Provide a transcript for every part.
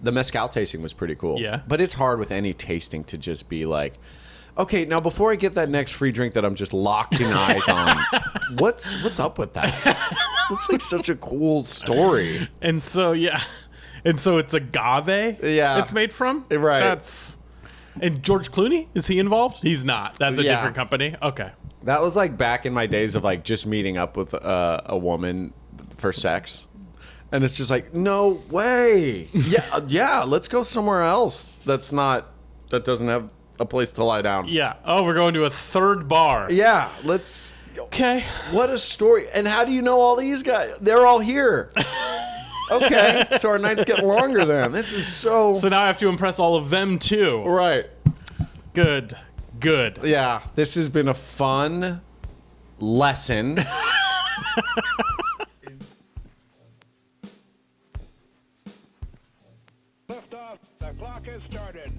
The mezcal tasting was pretty cool. Yeah. But it's hard with any tasting to just be like, okay, now before I get that next free drink that I'm just locking eyes on, what's up with that? That's like such a cool story. And so, yeah. And so it's agave it's made from? Right. And George Clooney? Is he involved? He's not. That's a different company? Okay. That was like back in my days of like just meeting up with a woman for sex. And it's just like, no way. Yeah, let's go somewhere else that doesn't have a place to lie down. Yeah. Oh, we're going to a third bar. Yeah, let's. Okay. What a story. And how do you know all these guys? They're all here. Okay, so our nights get longer then. This is so... So now I have to impress all of them too. Right. Good. Yeah, this has been a fun lesson. Lift off. The clock has started.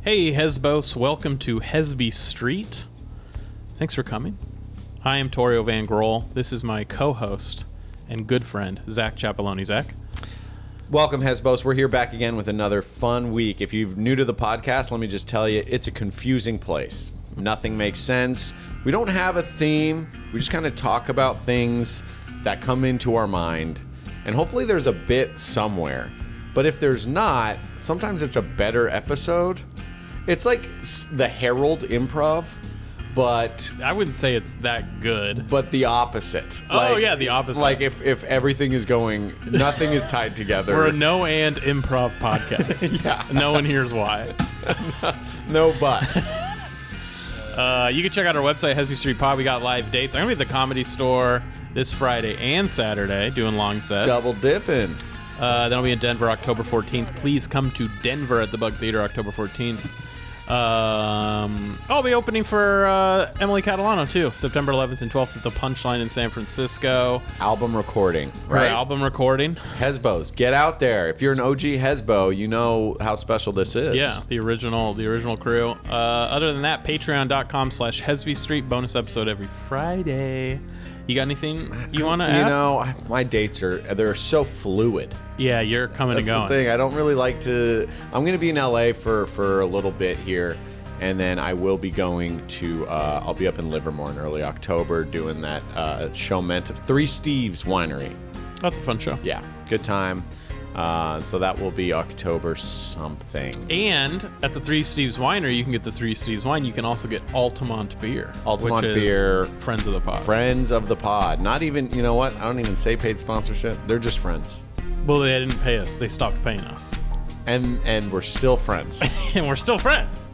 Hey, Hesbos. Welcome to Hesby Street. Thanks for coming. I am Torio Van Grol. This is my co-host and good friend, Zack Chapaloni. Zack? Welcome, Hesbos. We're here back again with another fun week. If you're new to the podcast, let me just tell you, it's a confusing place. Nothing makes sense. We don't have a theme. We just kind of talk about things that come into our mind. And hopefully there's a bit somewhere. But if there's not, sometimes it's a better episode. It's like the Herald Improv, but... I wouldn't say it's that good. But the opposite. Oh, yeah, the opposite. Like if everything is going... Nothing is tied together. We're a no and improv podcast. Yeah. No one hears why. No but. You can check out our website, Hesby Street Pod. We got live dates. I'm going to be at the Comedy Store this Friday and Saturday doing long sets. Double dipping. Then I'll be in Denver October 14th. Please come to Denver at the Bug Theater October 14th. I'll be opening for Emily Catalano too, September 11th and 12th at the Punchline in San Francisco. Album recording, Her right? album recording. Hesbos, get out there. If you're an OG Hesbo, you know how special this is. Yeah, the original crew. Other than that, patreon.com/Hesby Street. Bonus episode every Friday. You got anything you want to add? You know, my dates they're so fluid. Yeah, you're coming That's and going. the thing. I don't really like to... I'm going to be in LA for a little bit here, and then I will be going to... I'll be up in Livermore in early October doing that show meant of Three Steves Winery. That's a fun show. Yeah, good time. So that will be October something. And at the Three Steves Winery, you can get the Three Steves wine. You can also get Altamont beer. Altamont which is beer. Friends of the pod. Friends of the pod. Not even, you know what? I don't even say paid sponsorship. They're just friends. Well, they didn't pay us. They stopped paying us. And we're still friends. And we're still friends.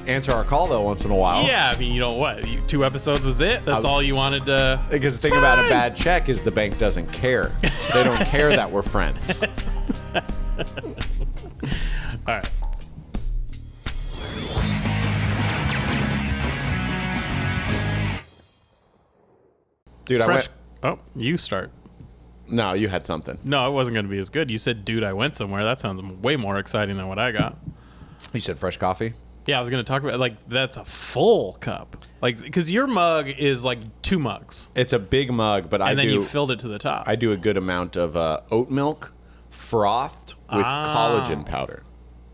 Answer our call, though, once in a while. Yeah, I mean, you know what? 2 episodes was it? That's all you wanted to... Because the thing about a bad check is the bank doesn't care. They don't care that we're friends. All right. Dude, I went... Oh, you start. No, you had something. No, it wasn't going to be as good. You said, dude, I went somewhere. That sounds way more exciting than what I got. You said fresh coffee? Yeah, I was going to talk about, like, that's a full cup. Like, because your mug is, like, 2 mugs. It's a big mug, but And then you filled it to the top. I do a good amount of oat milk frothed with collagen powder.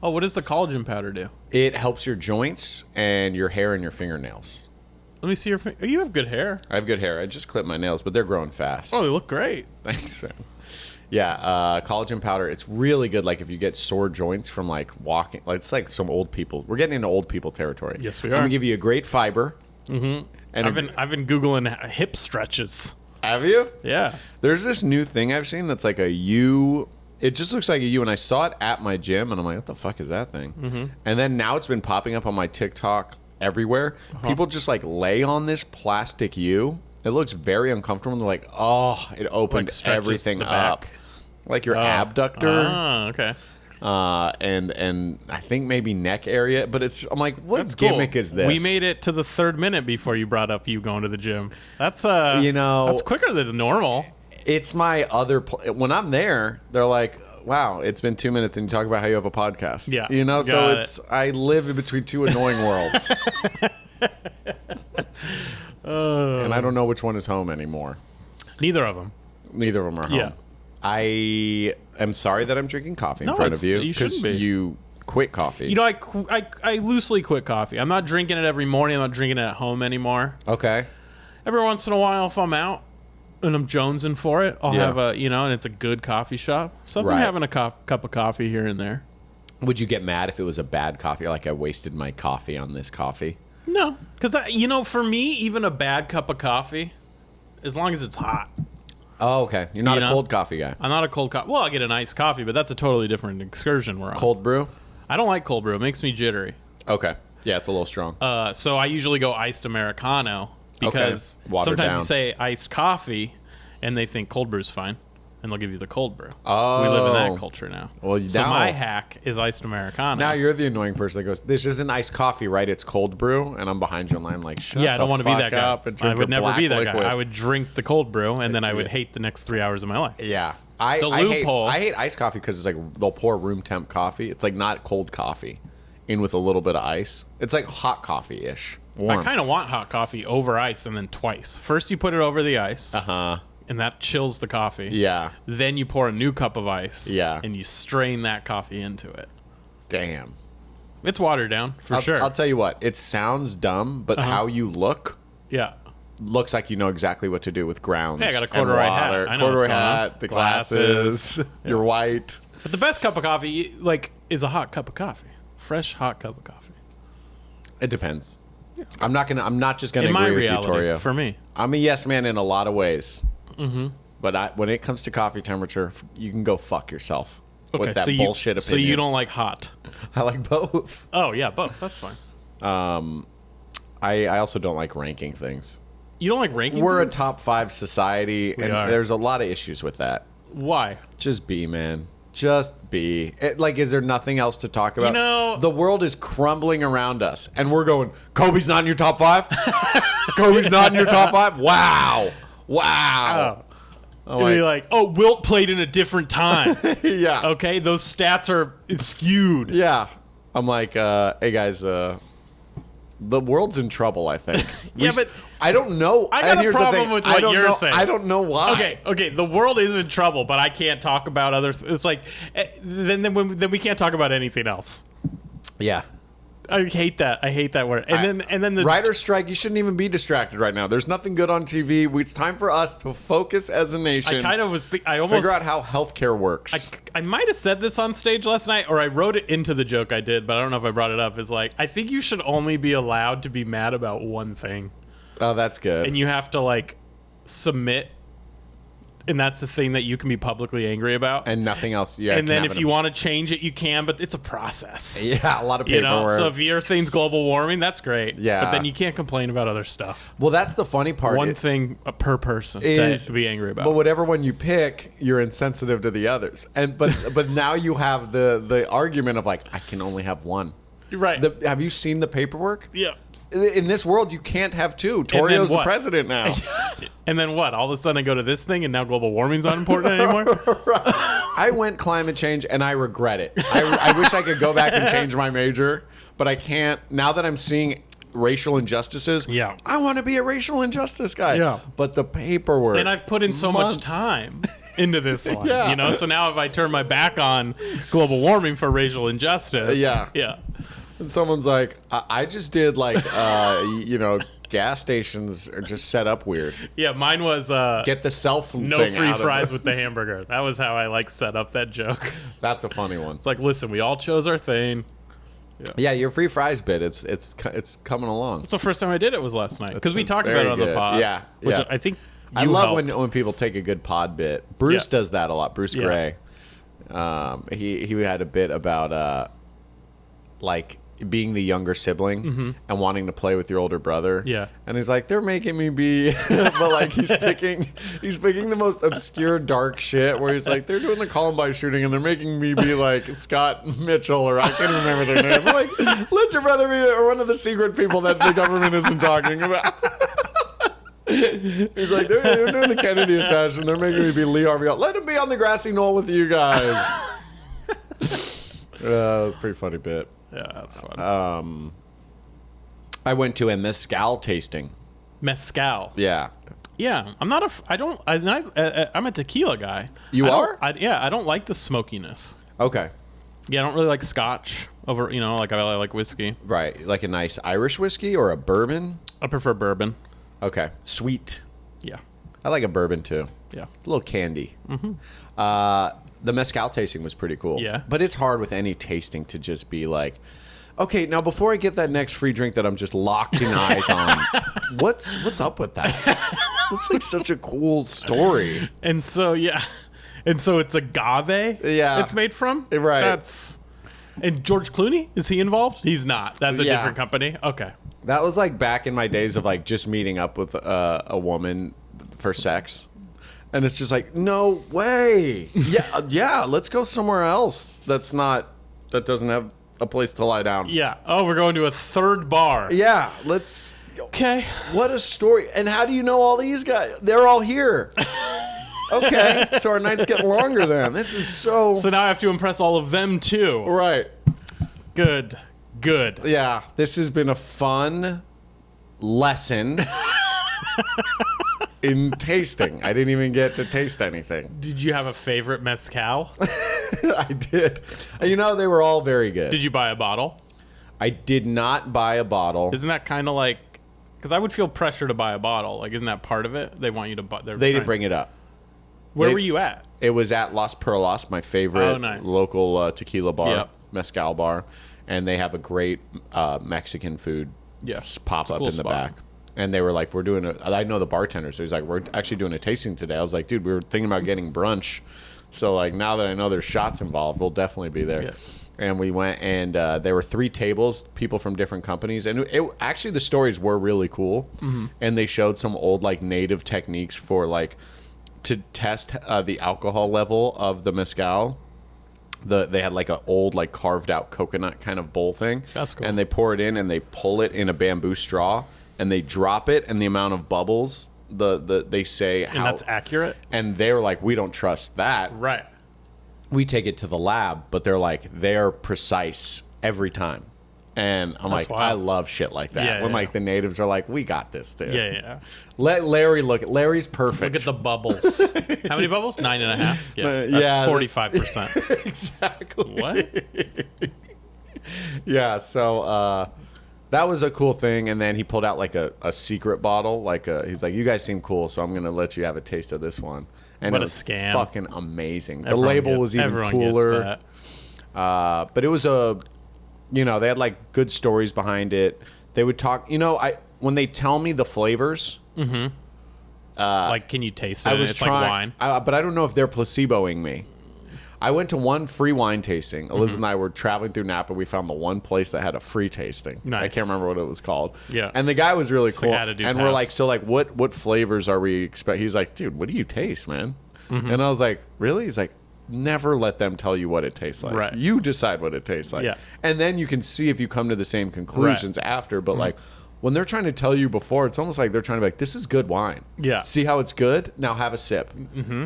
Oh, what does the collagen powder do? It helps your joints and your hair and your fingernails. Let me see your finger. You have good hair. I have good hair. I just clipped my nails, but they're growing fast. Oh, they look great. Thanks. Yeah, collagen powder. It's really good. Like if you get sore joints from like walking, like it's like some old people. We're getting into old people territory. Yes, we I'm are. gonna give you a great fiber. Mm-hmm. And I've been googling hip stretches. Have you? Yeah. There's this new thing I've seen that's like a U. It just looks like a U, and I saw it at my gym, and I'm like, what the fuck is that thing? Mm-hmm. And then now it's been popping up on my TikTok everywhere. People just like lay on this plastic U. It looks very uncomfortable. And they're like, oh, it opened Like everything up. Like your abductor. Oh, okay. And I think maybe neck area. But I'm like, what That's gimmick cool. is this? We made it to the 3rd minute before you brought up you going to the gym. That's that's quicker than normal. It's my other... when I'm there, they're like, wow, it's been 2 minutes and you talk about how you have a podcast. Yeah. You know, so I live in between 2 annoying worlds. And I don't know which one is home anymore. Neither of them. Neither of them are home. Yeah. I am sorry that I'm drinking coffee in No, front of you. you shouldn't be. You quit coffee. You know, I loosely quit coffee. I'm not drinking it every morning. I'm not drinking it at home anymore. Okay. Every once in a while, if I'm out and I'm jonesing for it, I'll Yeah. have and it's a good coffee shop. So I've been Right. having a cup of coffee here and there. Would you get mad if it was a bad coffee? Like I wasted my coffee on this coffee? No, because for me, even a bad cup of coffee, as long as it's hot. Oh, okay. You're not You a know? cold coffee guy. I'm not a cold coffee. Well, I get an iced coffee, but that's a totally different excursion we're on. Cold brew? I don't like cold brew. It makes me jittery. Okay. Yeah, it's a little strong. So I usually go iced Americano because Watered sometimes down. you say iced coffee and they think cold brew's fine. And they'll give you the cold brew. Oh. We live in that culture now. Well, so now- my hack is iced Americano. Now you're the annoying person that goes, this isn't iced coffee, right? It's cold brew. And I'm behind you in line like, shut yeah, I the don't want to be fuck that guy. up and drink I would your never be black that liquid. guy. I would drink the cold brew and then I would hate the next 3 hours of my life. Yeah. The I loophole- hate iced coffee because it's like they'll pour room temp coffee. It's like not cold coffee in with a little bit of ice. It's like hot coffee-ish. Warm. I kind of want hot coffee over ice and then twice. First you put it over the ice Uh-huh. and that chills the coffee. Yeah. Then you pour a new cup of ice. Yeah. And you strain that coffee into it. Damn. It's watered down for sure. I'll tell you what. It sounds dumb, but how you look yeah. looks like you know exactly what to do with grounds. Hey, I got a and corduroy hat. water. I know Corduroy what's going on. hat, the glasses, you're white. But the best cup of coffee, is a hot cup of coffee. Fresh, hot cup of coffee. It depends. I'm not just gonna In my agree with reality, you, Torio. for me. I'm a yes man in a lot of ways. Mm-hmm. But when it comes to coffee temperature, you can go fuck yourself with that bullshit opinion. So you don't like hot? I like both. Oh, yeah, both. That's fine. I also don't like ranking things. You don't like ranking We're things? a top 5 society, and are. there's a lot of issues with that. Why? Just be, man. Just be. Is there nothing else to talk about? You know- the world is crumbling around us, and we're going, Kobe's not in your top 5? Kobe's not in your top 5? Wow. Wow. Oh. It'd be like, Wilt played in a different time. Yeah. Okay, those stats are skewed. Yeah. I'm like, hey, guys, the world's in trouble, I think. Yeah, but I don't know. I got and a here's the problem thing, with I what don't you're know- saying. I don't know why. Okay, the world is in trouble, but I can't talk about other. It's like then we can't talk about anything else. Yeah. I hate that. I hate that word. And then the writer's strike. You shouldn't even be distracted right now. There's nothing good on TV. It's time for us to focus as a nation. I kind of was. I almost figure out how healthcare works. I might have said this on stage last night, or I wrote it into the joke I did, but I don't know if I brought it up. Is like, I think you should only be allowed to be mad about one thing, Oh, that's good. and you have to submit, and that's the thing that you can be publicly angry about. And nothing else. Yeah. And then if you want to change it, you can, but it's a process. Yeah, a lot of You paperwork. know, so if your thing's global warming, that's great. Yeah. But then you can't complain about other stuff. well, that's the funny part. One thing per person to be angry about. But whatever one you pick, you're insensitive to the others. And but now you have the argument of like, I can only have one. You're right. Have you seen the paperwork? yeah. In this world, you can't have two. Torio's the what? president now. And then what? All of a sudden I go to this thing and now global warming's not important anymore? I went climate change and I regret it. I wish I could go back and change my major, but I can't. Now that I'm seeing racial injustices, Yeah. I want to be a racial injustice guy. Yeah. But the paperwork. And I've put in so much months. time into this one. Yeah. You know, so now if I turn my back on global warming for racial injustice. Yeah. Yeah. And someone's like, I just did gas stations are just set up weird. Yeah, mine was Get the self no thing free out of fries it. with the hamburger. That was how I set up that joke. That's a funny one. It's like, listen, we all chose our thing. Yeah, your free fries bit. It's coming along. It's the first time I did it was last night because we been talked about very it on the good. pod. Yeah, which yeah. I think I you love helped. when people take a good pod bit. Bruce Yeah. does that a lot. Bruce Yeah. Gray. He had a bit about being the younger sibling and wanting to play with your older brother. Yeah. And he's like, they're making me be, but he's picking the most obscure dark shit where he's like, they're doing the Columbine shooting and they're making me be like Scott Mitchell or I can't remember their name. I'm like, let your brother be one of the secret people that the government isn't talking about. He's like, they're doing the Kennedy assassination. They're making me be Lee Harvey. Let him be on the grassy knoll with you guys. That was a pretty funny bit. Yeah, that's fun. I went to a mezcal tasting. Mezcal. Yeah. Yeah, I'm not I'm a tequila guy. You are? I don't like the smokiness. Okay. Yeah, I don't really like Scotch over, like I like whiskey. Right. Like a nice Irish whiskey or a bourbon? I prefer bourbon. Okay. Sweet. Yeah. I like a bourbon too. Yeah. A little candy. Mm-hmm. The mezcal tasting was pretty cool. Yeah. But it's hard with any tasting to just be like, okay, now before I get that next free drink that I'm just locking eyes on, what's up with that? That's like such a cool story. And so, yeah. And so it's agave Yeah. it's made from? Right. And George Clooney? Is he involved? He's not. That's a Yeah. different company? Okay. That was like back in my days of like just meeting up with a woman for sex. And it's just like, no way. Yeah, let's go somewhere else that doesn't have a place to lie down. Yeah. Oh, we're going to a third bar. Yeah, let's. Okay. What a story. And how do you know all these guys? They're all here. Okay, so our night's getting longer then. This is so now I have to impress all of them too. right. Good. Yeah, this has been a fun lesson in tasting. I didn't even get to taste anything. Did you have a favorite mezcal? I did. They were all very good. Did you buy a bottle? I did not buy a bottle. Isn't that kind of like... Because I would feel pressure to buy a bottle. Like, isn't that part of it? They want you to buy... They didn't bring it up. Where were you at? It was at Las Perlas, my favorite nice. local tequila bar, Yep. mezcal bar. And they have a great Mexican food pop up cool in the spot. back. And they were like, I know the bartender, so he's like, we're actually doing a tasting today. I was like, dude, we were thinking about getting brunch. So, like, now that I know there's shots involved, we'll definitely be there. Yeah. And we went, and there were 3 tables, people from different companies. And actually, the stories were really cool. Mm-hmm. And they showed some old, like, native techniques for, like, to test the alcohol level of the mezcal. They had, like, an old, like, carved-out coconut kind of bowl thing. That's cool. And they pour it in, and they pull it in a bamboo straw, and they drop it, and the amount of bubbles, they say how... And that's accurate? And they're like, we don't trust that. Right. We take it to the lab, but they're precise every time. And I'm That's like, wild. I love shit like that. Yeah, when yeah. like the natives are like, we got this, dude. Yeah. Let Larry look. Larry's perfect. Look at the bubbles. How many bubbles? 9.5? Yeah. That's 45%. Exactly. What? Yeah, so that was a cool thing. And then he pulled out like a secret bottle. He's like, you guys seem cool, so I'm going to let you have a taste of this one. And What it a was scam. fucking amazing. The Everyone label gets- was even everyone cooler. Gets that. But it was they had like good stories behind it. They would talk, when they tell me the flavors, Like, can you taste it? I was It's trying, like wine. but I don't know if they're placeboing me. I went to one free wine tasting. Elizabeth and I were traveling through Napa. We found the one place that had a free tasting. I Nice. can't remember what it was called. Yeah. And the guy was really cool. like at a dude's and we're house. like, so like, what flavors are we expect? He's like, dude, what do you taste, man? And I was like, really? He's like, never let them tell you what it tastes like. Right. You decide what it tastes like. Yeah. And then you can see if you come to the same conclusions after. But like, when they're trying to tell you before, it's almost like they're trying to be like, this is good wine. Yeah. See how it's good? Now have a sip.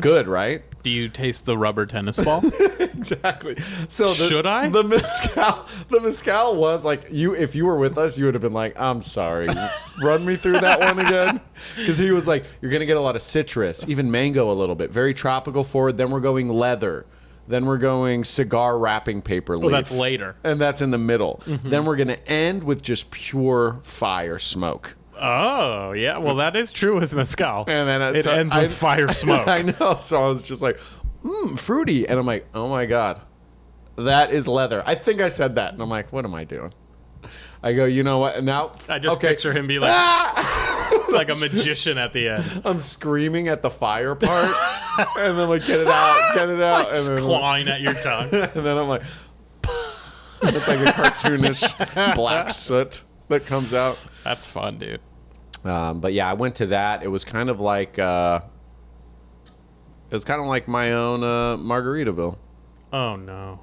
Good, right? Do you taste the rubber tennis ball? Exactly. So Should I? The mezcal was like if you were with us, you would have been like, I'm sorry. Run me through that one again. Because he was like, you're gonna get a lot of citrus, even mango a little bit. Very tropical forward. Then we're going leather. Then we're going cigar wrapping paper leaf. Well, that's later. And that's in the middle. Then we're gonna end with just pure fire smoke. Oh, yeah. Well, that is true with mezcal. And then it ends with fire smoke. I know. So I was just like, fruity. And I'm like, oh my God, that is leather. I think I said that. And I'm like, what am I doing? I go, you know what? And now I just picture him be like, like a magician at the end. I'm screaming at the fire part. And then I'm like, get it out. And then, Clawing at your tongue. and then I'm like, it's like a cartoonish black soot that comes out. That's fun, dude. But yeah, I went to that. It was kind of like my own Margaritaville. Oh, no.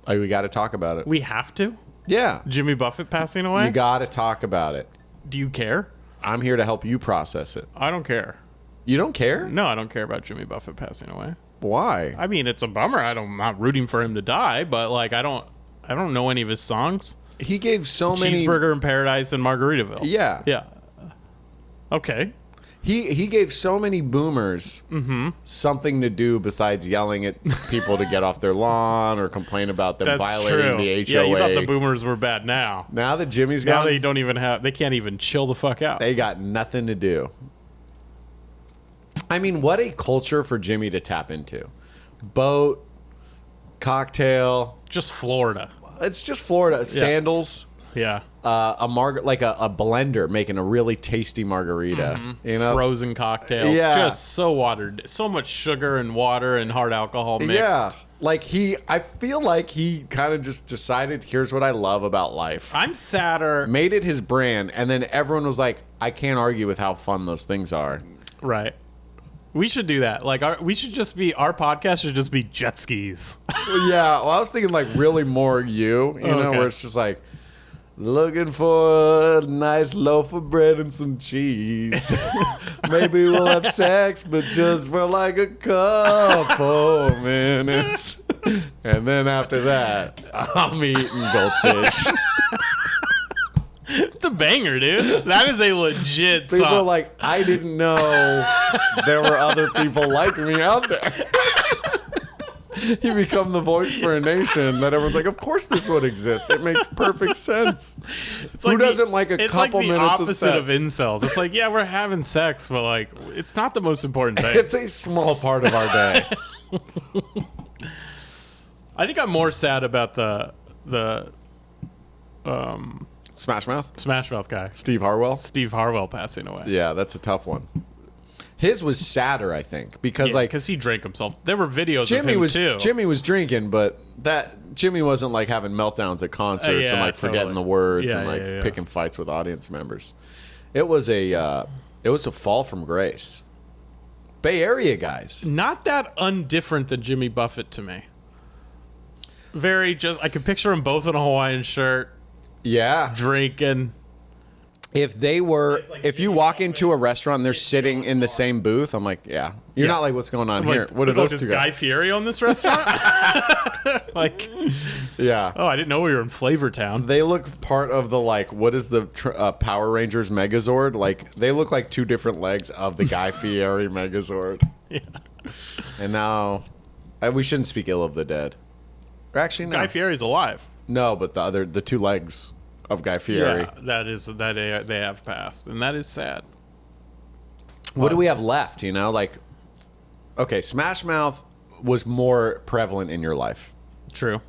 We got to talk about it. We have to? Yeah, Jimmy Buffett passing away? you got to talk about it. Do you care? I'm here to help you process it. I don't care. You don't care? No, I don't care about Jimmy Buffett passing away. Why? I mean, it's a bummer. I'm not rooting for him to die, but like I don't know any of his songs. He gave so many. Cheeseburger in Paradise and Margaritaville. Yeah. Yeah. Okay. He gave so many boomers something to do besides yelling at people to get off their lawn or complain about them That's violating true. the HOA. Yeah, you thought the boomers were bad now. Now that Jimmy's Now gone, they can't even chill the fuck out. they got nothing to do. I mean, what a culture for Jimmy to tap into. Boat, cocktail. Just Florida. It's just Florida. Sandals. Yeah. A blender making a really tasty margarita. You know, Frozen cocktails. Yeah. Just so watered. So much sugar and water and hard alcohol mixed. yeah. Like I feel like he kind of just decided, here's what I love about life. I'm sadder. Made it his brand, and then everyone was like, I can't argue with how fun those things are. Right. We should do that. Like our podcast should just be jet skis. Yeah, well, I was thinking like really more you know, Okay. where it's just like, looking for a nice loaf of bread and some cheese. Maybe we'll have sex, but just for like a couple minutes. And then after that, I'm eating goldfish. It's a banger, dude. That is a legit People song. are like, I didn't know there were other people like me out there. You become the voice for a nation that everyone's like, of course this would exist. It makes perfect sense. It's Who doesn't like a it's couple like the minutes of opposite sex? of incels. It's like, yeah, we're having sex, but like, it's not the most important thing. It's a small part of our day. I think I'm more sad about the Smash Mouth? Smash Mouth guy, Steve Harwell? Steve Harwell, passing away. Yeah, that's a tough one. His was sadder, I think, because like because he drank himself. There were videos of him too. Jimmy was drinking, but Jimmy wasn't like having meltdowns at concerts and like forgetting the words and like picking fights with audience members. It was a fall from grace. Bay Area guys. Not that undifferent than Jimmy Buffett to me. Very just. I could picture them both in a Hawaiian shirt, Yeah. drinking. If you walk into a restaurant and they're sitting in the same booth, I'm like, yeah. You're not like, what's going on here? What are those Is two Guy guys? Fieri on this restaurant? Like, Yeah. oh, I didn't know we were in Flavortown. They look part of the, like, what is the Power Rangers Megazord? Like, they look like two different legs of the Guy Fieri Megazord. Yeah. And now, we shouldn't speak ill of the dead. Or actually, no. Guy Fieri's alive. No, but the two legs of Guy Fieri. Yeah, they have passed, and that is sad. What do we have left, you know? Like, okay, Smash Mouth was more prevalent in your life. True.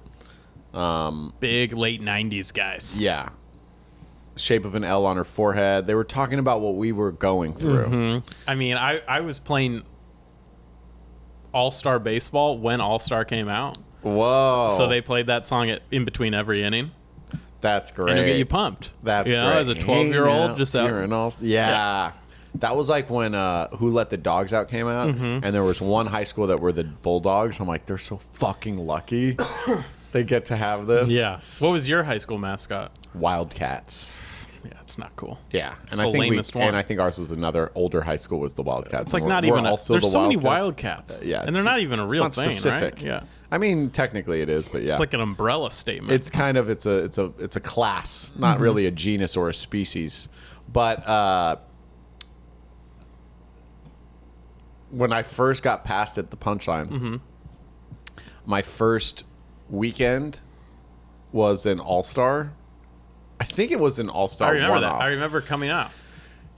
Big late 90s guys. Yeah. Shape of an L on her forehead. They were talking about what we were going through. I mean, I was playing All-Star Baseball when All-Star came out. Whoa. So they played that song in between every inning. That's great. And it'll get you pumped. That's you know, great. as a 12-year-old, just out. You're an yeah. That was like when Who Let the Dogs Out came out, and there was one high school that were the Bulldogs. I'm like, they're so fucking lucky. They get to have this. Yeah. What was your high school mascot? Wildcats. Yeah, it's not cool. Yeah, It's the lamest one. And I think ours was another older high school was the Wildcats. It's like And not we're even also there's the so many Wildcats. Wildcats. Yeah, And they're not even a real not thing, specific. right? Yeah. I mean, technically it is, but yeah, It's like an umbrella statement. it's kind of it's a class, not really a genus or a species. But when I first got past it, the punchline, my first weekend was an All-Star. I think it was an All-Star I remember one-off. that. I remember coming out.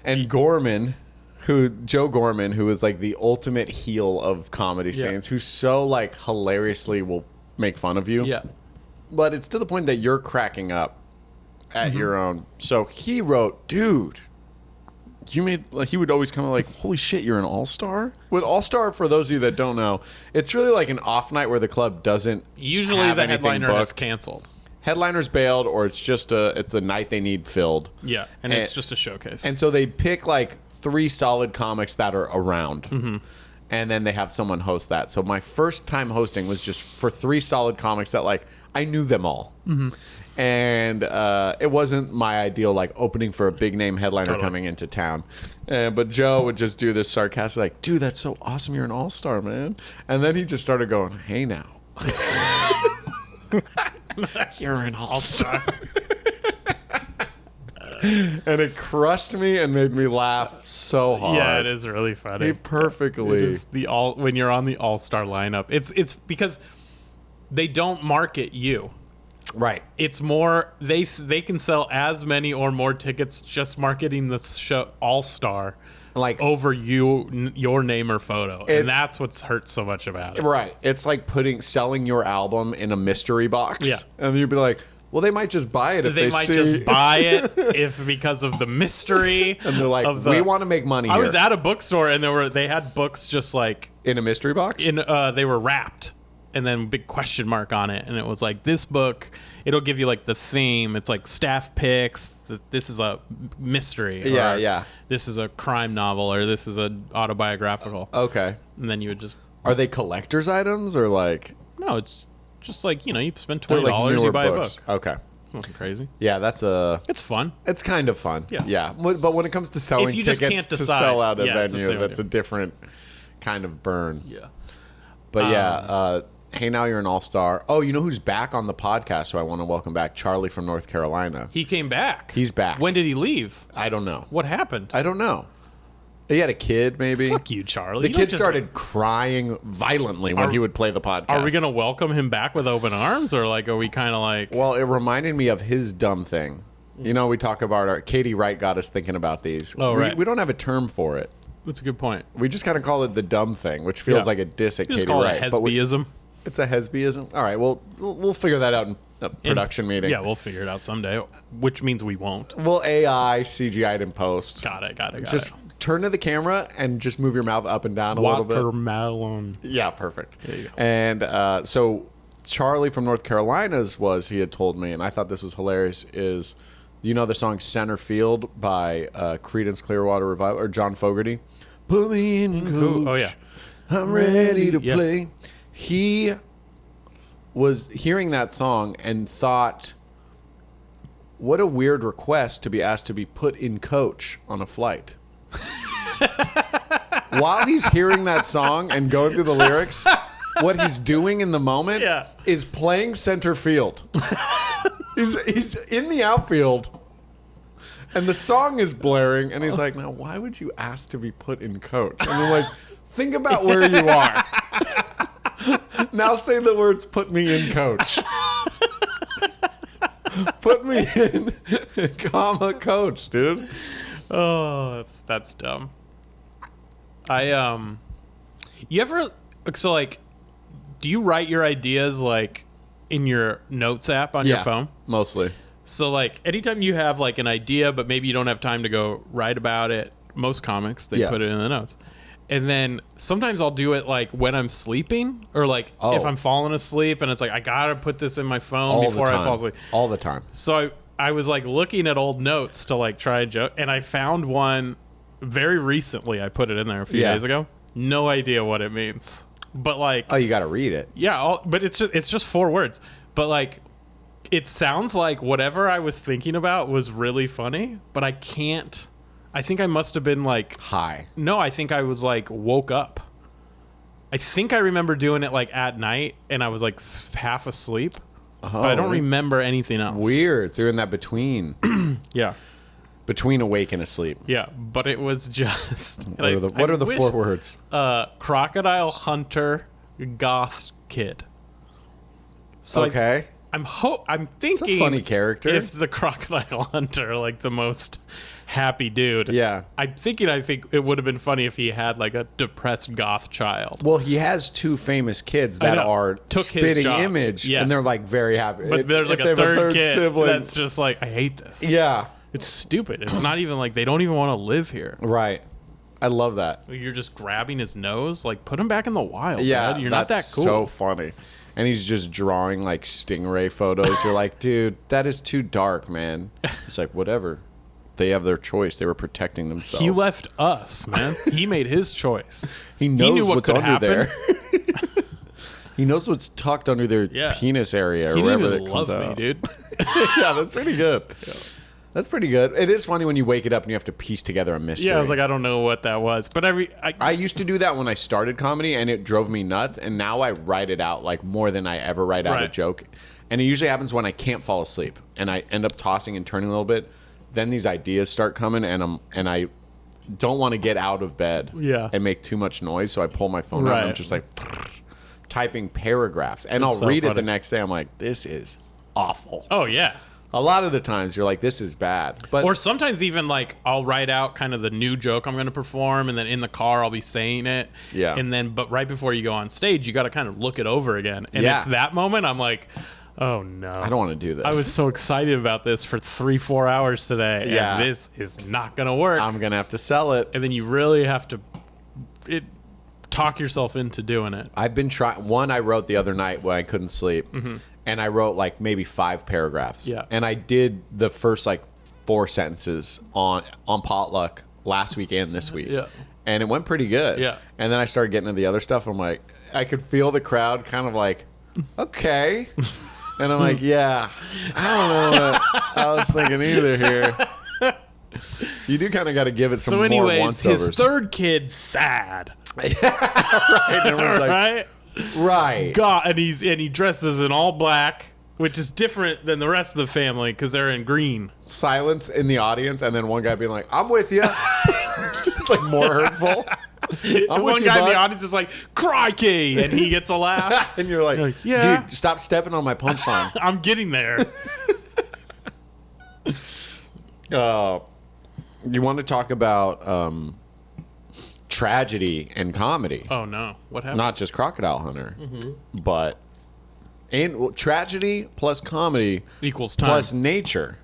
And Joe Gorman, who is like the ultimate heel of comedy scenes, who's so like hilariously will make fun of you. Yeah. But it's to the point that you're cracking up at your own. So he wrote, dude, you made, like, he would always come like, holy shit, you're an all-star? With all-star, for those of you that don't know, it's really like an off night where the club doesn't Usually have the anything headliner has booked. canceled. Headliner's bailed, or it's just it's a night they need filled. Yeah. And it's just a showcase. And so they pick like 3 solid comics that are around. And then they have someone host that. So my first time hosting was just for 3 solid comics that like I knew them all. And it wasn't my ideal like opening for a big name headliner coming into town. But Joe would just do this sarcastic like, dude, that's so awesome. You're an all-star, man. And then he just started going, hey now. You're an all-star. And it crushed me and made me laugh so hard. Yeah, it is really funny. He perfectly. It is when you're on the all-star lineup. It's because they don't market you. Right. It's more they can sell as many or more tickets just marketing the show all-star Like over your name or photo. And that's what's hurt so much about it. Right. It's like selling your album in a mystery box. Yeah. And you'd be like, well, they might just buy it if they might see. just buy it if because of the mystery. And they're like, we want to make money here. I was at a bookstore and they had books just like in a mystery box? they were wrapped and then big question mark on it, and it was like, this book, it'll give you like the theme. It's like staff picks. This is a mystery. Yeah, or yeah. This is a crime novel, or this is an autobiographical. Okay. And then you would just Are they collector's items or like? no, it's just like, you spend They're $20, like newer you buy books. a book. Okay. Nothing crazy. Yeah, It's fun. it's kind of fun. Yeah. Yeah. But when it comes to selling If you just tickets can't to decide, sell out a yeah, it's the venue, same that's a idea. different kind of burn. Yeah. But yeah, hey, now you're an all-star. Oh, you know who's back on the podcast who I want to welcome back? Charlie from North Carolina. He came back. He's back. When did he leave? I don't know. What happened? I don't know. He had a kid, maybe. Fuck you, Charlie. The You don't kid just- started crying violently when he would play the podcast. Are we going to welcome him back with open arms, or like, are we kind of like... Well, it reminded me of his dumb thing. You know, we talk about Katie Wright got us thinking about these. Oh, right. We don't have a term for it. That's a good point. We just kind of call it the dumb thing, which feels Yeah. like a diss at You just Katie call Wright. it but Hesbyism. it's a Hesbyism. All right, well, we'll figure that out in a production meeting. Yeah, we'll figure it out someday, which means we won't. We'll AI CGI it in post. Got it. Just turn to the camera and just move your mouth up and down a little bit. Watermelon. Yeah, perfect. There you go. And so Charlie from North Carolina's he had told me, and I thought this was hilarious, is, you know the song Center Field by Creedence Clearwater Revival, or John Fogerty? Put me in, coach. Oh, yeah. I'm ready to Yeah. play. He was hearing that song and thought, what a weird request to be asked to be put in coach on a flight. While he's hearing that song and going through the lyrics, what he's doing in the moment Yeah. is playing center field. he's in the outfield, and the song is blaring, and he's like, now, why would you ask to be put in coach? And I'm like, think about where you are. Now say the words, put me in coach. Put me in, comma, coach, dude. Oh, that's dumb. You ever, so like, do you write your ideas like in your notes app on your phone? Mostly. So like, anytime you have like an idea, but maybe you don't have time to go write about it, most comics, they Yeah. put it in the notes. And then sometimes I'll do it like when I'm sleeping, or like Oh. if I'm falling asleep and it's like, I gotta put this in my phone All the before time. I fall asleep. All the time. So I was like looking at old notes to like try and joke, and I found one very recently. I put it in there a few Yeah. days ago. No idea what it means, but like, Oh, you got to read it. yeah, but it's just 4 words. But like, it sounds like whatever I was thinking about was really funny, but I can't. I think I must have been like, High. no, I think I was like woke up. I think I remember doing it like at night, and I was like half asleep. But I don't remember anything else. Weird. So you're in that between awake and asleep. Yeah, but it was just. What are the 4 words? Crocodile Hunter, goth kid. So Okay. I'm thinking funny character. If the Crocodile Hunter, like the most happy dude. Yeah. I think it would have been funny if he had like a depressed goth child. Well, he has 2 famous kids I that know. are Took his spitting jobs. image, Yeah. and they're like very happy. But there's like If they a have third kid sibling. that's just like, I hate this. Yeah. It's stupid. It's not even like they don't even want to live here. Right. I love that. You're just grabbing his nose. Like, put him back in the wild. Yeah, Dad. You're not that that's cool. so funny. And he's just drawing like stingray photos. You're like, dude, that is too dark, man. He's like, whatever. They have their choice. They were protecting themselves. He left us, man. He made his choice. He knows knew what what's could under happen. there. He knows what's tucked under their Yeah. penis area or He wherever didn't it even comes love me, out. dude. Yeah, that's pretty good. That's pretty good. It is funny when you wake it up and you have to piece together a mystery. Yeah, I was like, I don't know what that was. But I used to do that when I started comedy, and it drove me nuts. And now I write it out like more than I ever write out a Right. joke. And it usually happens when I can't fall asleep, and I end up tossing and turning a little bit. then these ideas start coming, and I don't want to get out of bed and make too much noise, so I pull my phone out and I'm just like typing paragraphs, and I'll read it the next day. I'm like, this is awful. Oh yeah. A lot of the times you're like, this is bad. But Or sometimes even like I'll write out kind of the new joke I'm going to perform, and then in the car I'll be saying it. Yeah. And then, but right before you go on stage, you got to kind of look it over again. And it's that moment I'm like, oh no. I don't want to do this. I was so excited about this for 3-4 hours today. Yeah. And this is not going to work. I'm going to have to sell it. And then you really have to talk yourself into doing it. I've been trying. One I wrote the other night when I couldn't sleep. And I wrote like maybe 5 paragraphs. Yeah. And I did the first like 4 sentences on potluck last week and this week. Yeah. And it went pretty good. Yeah. And then I started getting into the other stuff. I'm like, I could feel the crowd kind of like, okay. And I'm like, yeah, I don't know what I was thinking either here. You do kind of got to give it some So more anyways, once-overs. his third kid's sad. Right. And everyone's like, Right? right. God, and he dresses in all black, which is different than the rest of the family because they're in green. Silence in the audience, and then one guy being like, I'm with you. It's like more hurtful. And one guy in the audience is like, crikey, and he gets a laugh. And you're like, yeah. dude, stop stepping on my punchline. I'm getting there. You want to talk about tragedy and comedy. Oh no, what happened? Not just Crocodile Hunter, but tragedy plus comedy Equals time. plus nature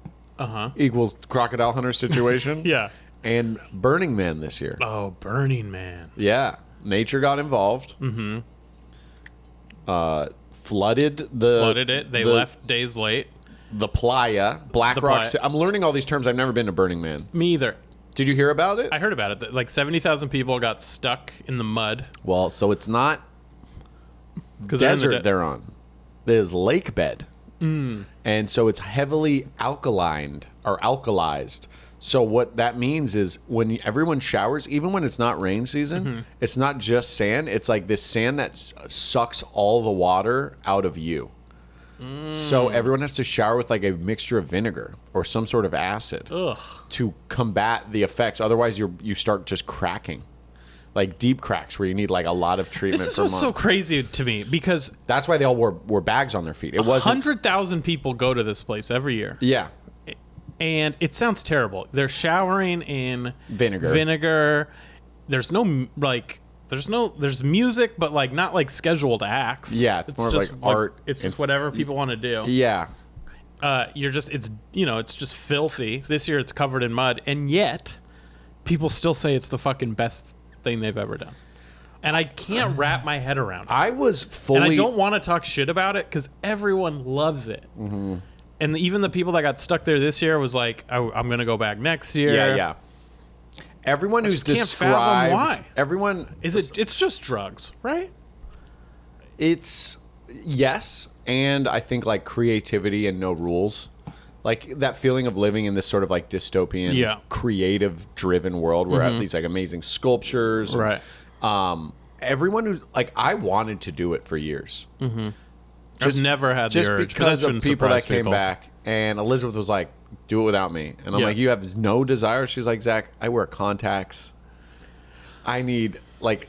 equals Crocodile Hunter situation. Yeah. And Burning Man this year. Oh, Burning Man. Yeah. Nature got involved. Flooded it. They left days late. The playa, Black Rock. I'm learning all these terms. I've never been to Burning Man. Me either. Did you hear about it? I heard about it. Like 70,000 people got stuck in the mud. Well, so it's not desert they're on. There's lake bed. And so it's heavily alkalized. So what that means is when everyone showers, even when it's not rain season, it's not just sand. It's like this sand that sucks all the water out of you. So everyone has to shower with like a mixture of vinegar or some sort of acid to combat the effects. Otherwise, you start just cracking, like deep cracks where you need like a lot of treatment. This is what's so crazy to me because that's why they all wore bags on their feet. It was 100,000 people go to this place every year. Yeah. And it sounds terrible. They're showering in vinegar. There's no like. There's music, but like not like scheduled acts. Yeah, it's more just like art. It's just whatever people want to do. Yeah. It's just filthy. This year it's covered in mud, and yet people still say it's the fucking best thing they've ever done. And I can't wrap my head around it. I was fully. And I don't want to talk shit about it because everyone loves it. And even the people that got stuck there this year was like, I'm going to go back next year. Yeah. Everyone who's can't fathom why. Everyone it's just drugs, right? It's yes, and I think like creativity and no rules. Like that feeling of living in this sort of like dystopian, creative driven world where these like amazing sculptures. Right. Everyone who's like I wanted to do it for years. I've never had the urge. Just because of people that came back. And Elizabeth was like, do it without me. And I'm like, you have no desire? She's like, Zach, I wear contacts. I need, like,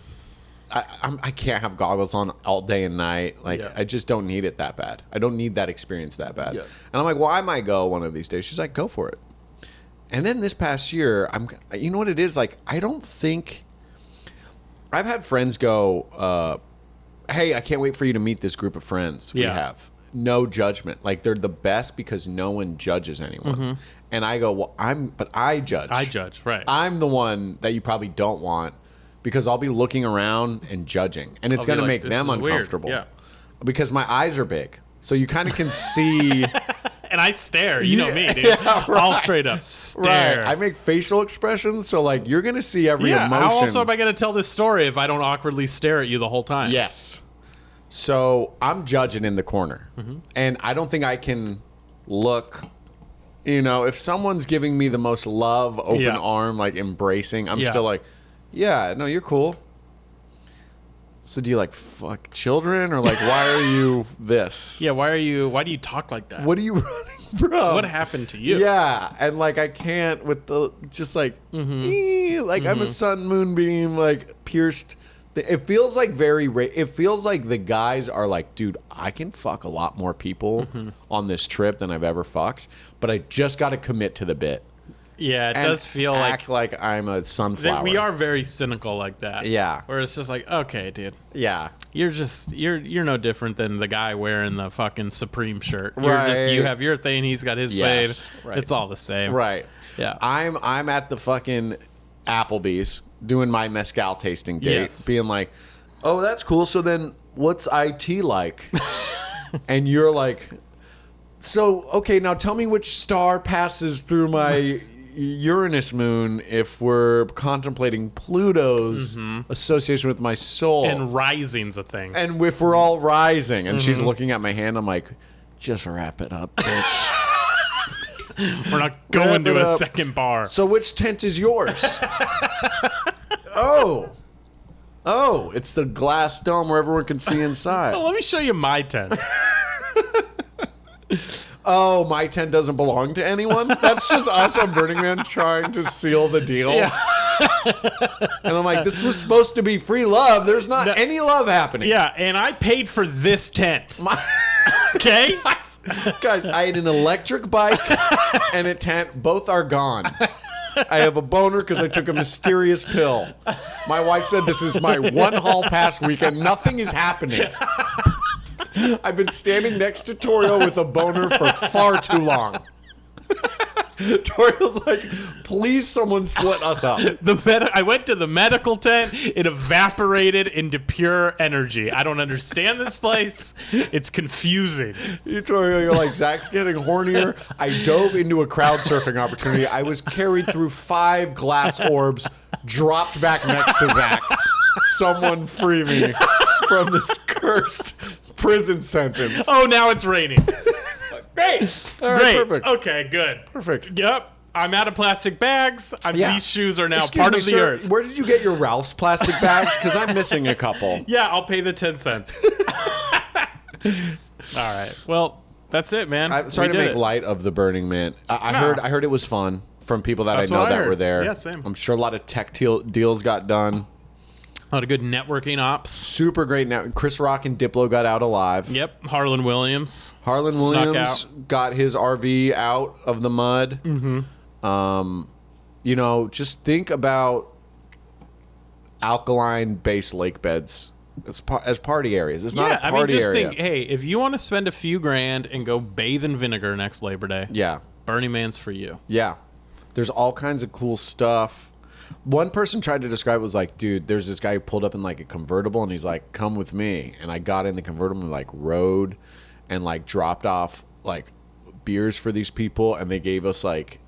I can't have goggles on all day and night. Like, I just don't need it that bad. I don't need that experience that bad. Yeah. And I'm like, well, I might go one of these days. She's like, go for it. And then this past year, you know what it is? Like, I don't think, I've had friends go, hey, I can't wait for you to meet this group of friends we have. No judgment. Like they're the best because no one judges anyone. And I go, well, I judge. I judge, right. I'm the one that you probably don't want because I'll be looking around and judging. And it's going to make them uncomfortable. Yeah. Because my eyes are big. So you kind of can see. And I stare. You know me, dude. Yeah, right. I'll straight up stare. Right. I make facial expressions. So like you're going to see every emotion. How also am I going to tell this story if I don't awkwardly stare at you the whole time? Yes. So I'm judging in the corner, and I don't think I can look, if someone's giving me the most love, open arm, like embracing, I'm still like, yeah, no, you're cool. So do you like fuck children or like, why are you this? Yeah. Why do you talk like that? What are you running bro, What happened to you? Yeah, and like I can't with the just like I'm a sun moonbeam like pierced. It feels like it feels like the guys are like, dude, I can fuck a lot more people on this trip than I've ever fucked, but I just got to commit to the bit. Yeah, it And does feel act like I'm a sunflower. we are very cynical like that. Yeah. Where it's just like, okay, dude, Yeah. you're no different than the guy wearing the fucking Supreme shirt. Right. You have your thing, he's got his Yes. thing. Right. It's all the same. Right. Yeah. I'm at the fucking Applebee's doing my mezcal tasting date, Yes. being like, oh, that's cool. So then what's IT like? And you're like, so, okay, now tell me which star passes through my Uranus moon if we're contemplating Pluto's association with my soul. And rising's a thing. And if we're all rising. And she's looking at my hand, I'm like, just wrap it up, bitch. We're not going Wrap to it a up. second bar. So which tent is yours? Oh, it's the glass dome where everyone can see inside. Let me show you my tent. Oh, my tent doesn't belong to anyone? That's just us on Burning Man trying to seal the deal. Yeah. And I'm like, this was supposed to be free love. There's not any love happening. Yeah, and I paid for this tent. Okay? Guys, I had an electric bike and a tent. Both are gone. I have a boner because I took a mysterious pill. My wife said this is my one hall pass weekend. Nothing is happening. I've been standing next to Torio with a boner for far too long. Torio's like, please someone split us up. I went to the medical tent. It evaporated into pure energy. I don't understand this place. It's confusing. Torio, you're like, Zach's getting hornier. I dove into a crowd surfing opportunity. I was carried through 5 glass orbs, dropped back next to Zach. Someone free me from this cursed prison sentence. Oh, now it's raining. Great. All right, Great. perfect. Okay, good. Perfect. Yep. I'm out of plastic bags. Yeah. These shoes are now Excuse part me, of the sir, earth. Where did you get your Ralph's plastic bags? Because I'm missing a couple. Yeah, I'll pay the 10 cents. All right. Well, that's it, man. I'm sorry We to did make it. light of the Burning Man. I No. heard it was fun from people that That's I know what I that heard. were there. Yeah, same. I'm sure a lot of tech deals got done. A lot of good networking ops. Super great. Now Chris Rock and Diplo got out alive. Yep. Harlan Williams. Harlan Snuck Williams got his RV out of the mud. You know, just think about alkaline-based lake beds as party areas. It's not a I party mean, just area. think, hey, if you want to spend a few grand and go bathe in vinegar next Labor Day, Yeah, Burning Man's for you. yeah. There's all kinds of cool stuff. One person tried to describe it was like, dude, there's this guy who pulled up in like a convertible and he's like, come with me. And I got in the convertible and like rode and like dropped off like beers for these people and they gave us like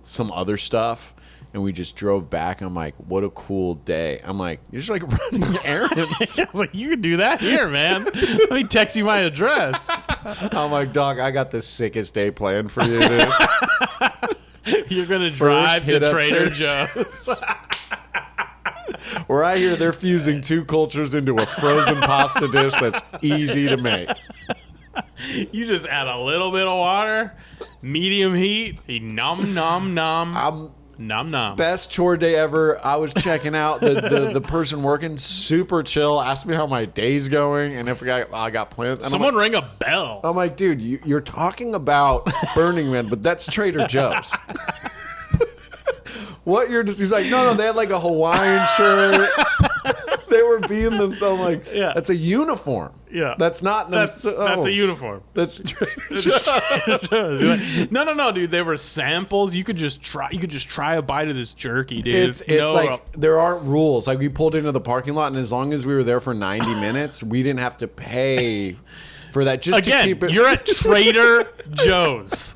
some other stuff and we just drove back. I'm like, what a cool day. I'm like, you're just like running errands. I was like, you can do that here, man. Let me text you my address. I'm like, dog, I got the sickest day planned for you, dude. You're going to drive to hit up Trader Trader Joe's. Where I hear they're fusing 2 cultures into a frozen pasta dish that's easy to make. You just add a little bit of water, medium heat, nom, nom, nom. Nom, nom. Best chore day ever. I was checking out the person working, super chill, asked me how my day's going, and if I got plans. And Someone ring a bell. I'm like, dude, you're talking about Burning Man, but that's Trader Joe's. What he's like, no, they had like a Hawaiian shirt. They were being themselves like, Yeah. that's a uniform. Yeah. That's not That's a uniform. That's Trader Joe's. No, dude. They were samples. You could just try a bite of this jerky, dude. It's like there aren't rules. Like we pulled into the parking lot, and as long as we were there for 90 minutes, we didn't have to pay for that. Just to again, keep it. you're at Trader Joe's.